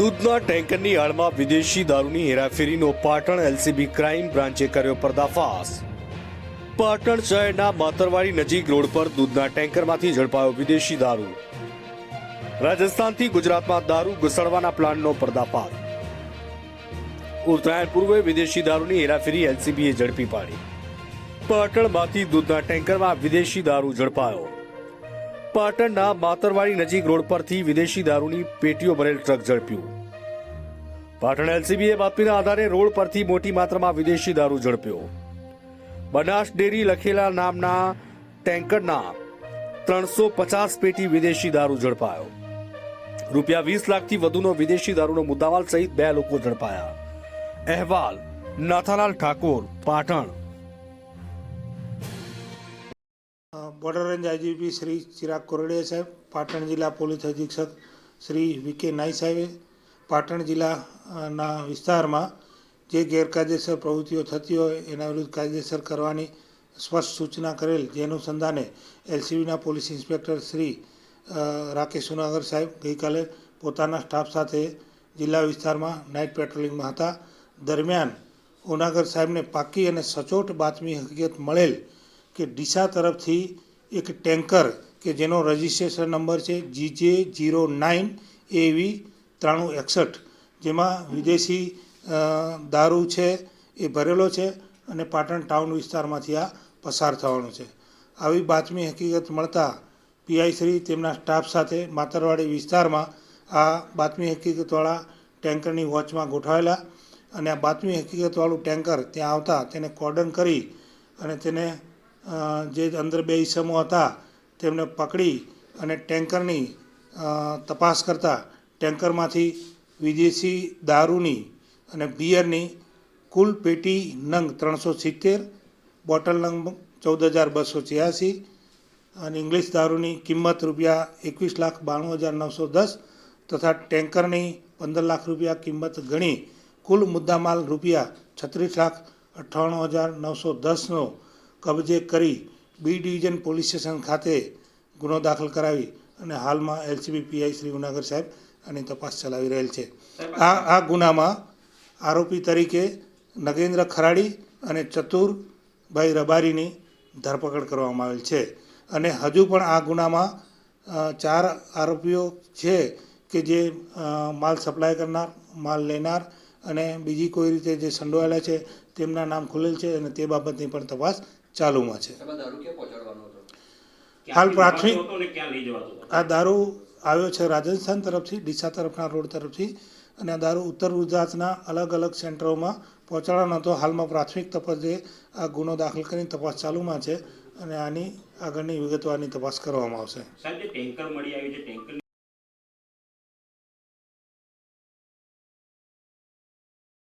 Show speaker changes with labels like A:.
A: દૂધના ટેન્કરની આડમાં વિદેશી દારૂની હેરાફેરીનો પાટણ એલસીબી ક્રાઇમ બ્રાન્ચે કર્યો પર્દાફાશ। પાટણ શહેરના માતરવાડી નજીક રોડ પર દૂધના ટેન્કરમાંથી ઝડપાયો વિદેશી દારૂ। રાજસ્થાનથી ગુજરાતમાં દારૂ ઘુસાડવાના પ્લાનનો પર્દાફાશ। ઉત્તરાયણ પૂર્વે વિદેશી દારૂની હેરાફેરી એલસીબીએ ઝડપી પાડી। પાટણમાંથી દૂધના ટેન્કરમાં વિદેશી દારૂ ઝડપાયો। પાટણના માતરવાડી નજીક રોડ પરથી વિદેશી દારૂની પેટીઓ ભરેલ ટ્રક ઝડપ્યું। પાટણ એલસીબીએ બાતમીના આધારે રોડ પરથી મોટી માત્રામાં વિદેશી દારૂ ઝડપ્યો। બનાસ ડેરી લખેલા નામના ટેન્કરના 350 પેટી વિદેશી દારૂ ઝડપાયો। રૂપિયા 20 લાખથી વધુનો વિદેશી દારૂનો મુદ્દામાલ સહિત 2 લોકો ઝડપાયા। અહેવાલ Nathalal Thakor, Patan.
B: Border range IGP Shri Chirag Kordia સાહેબ, પાટણ જિલ્લા પોલીસ અધિક્ષક શ્રી વીકે નાઈ સાહેબે પાટણ જિલ્લાના વિસ્તારમાં જે ગેરકાયદેસર પ્રવૃત્તિઓ થતી હોય એના વિરુદ્ધ કાયદેસર કરવાની સ્પષ્ટ સૂચના કરેલ, જે અનુસંધાને એલસીબીના પોલીસ ઇન્સ્પેક્ટર શ્રી રાકેશ સુનાગર સાહેબ ગઈકાલે પોતાના સ્ટાફ સાથે જિલ્લા વિસ્તારમાં નાઇટ પેટ્રોલિંગમાં હતા। દરમિયાન ઉનાગર સાહેબને પાકી અને સચોટ બાતમી હકીકત મળેલ કે ડીસા તરફથી એક ટેન્કર કે જેનો રજિસ્ટ્રેશન નંબર છે GJ09AV9361, જેમાં વિદેશી દારૂ છે એ ભરેલો છે અને પાટણ ટાઉન વિસ્તારમાંથી આ પસાર થવાનું છે। આવી બાતમી હકીકત મળતા પીઆઈ શ્રી તેમના સ્ટાફ સાથે માતરવાડી વિસ્તારમાં આ બાતમી હકીકતવાળા ટેન્કરની વોચમાં ગોઠવાયેલા અને આ બાતમી હકીકતવાળું ટેન્કર ત્યાં આવતા તેને કોર્ડન કરી અને તેને જે અંદર 2 ઈસમો હતા તેમને પકડી અને ટેન્કરની તપાસ કરતા ટેન્કરમાંથી વિદેશી દારૂની અને બિયરની કુલ પેટી નંગ 370, બોટલ નંગ 14,286 અને ઇંગ્લિશ દારૂની કિંમત રૂપિયા 21,92,910 તથા ટેન્કરની 15 લાખ રૂપિયા કિંમત ગણી કુલ મુદ્દામાલ રૂપિયા 36,98,910નો કબજે કરી બી ડિવિઝન પોલીસ સ્ટેશન ખાતે ગુનો દાખલ કરાવી અને હાલમાં એલસીબી પીઆઈ શ્રી ઉનાગર સાહેબ આની તપાસ ચલાવી રહેલ છે। આ ગુનામાં આરોપી તરીકે નગેન્દ્ર ખરાડી અને ચતુરભાઈ રબારીની ધરપકડ કરવામાં આવેલ છે અને હજુ પણ આ ગુનામાં 4 આરોપીઓ છે કે જે માલ સપ્લાય કરનાર, માલ લેનાર અને બીજી કોઈ રીતે જે સંડોવાયેલા છે તેમના નામ ખુલેલ છે અને તે બાબતની પણ તપાસ ચાલુમાં છે। હાલ પ્રાથમિક આ દારૂ આવ્યો છે રાજસ્થાન તરફથી, ડીસા તરફના રોડ તરફથી અને આ દારૂ ઉત્તર ગુજરાતના અલગ અલગ સેન્ટરોમાં પહોંચાડવાનો હતો। હાલમાં પ્રાથમિક તપાસે આ ગુનો દાખલ કરીને તપાસ ચાલુમાં છે અને આની આગળની વિગતવારની તપાસ કરવામાં આવશે।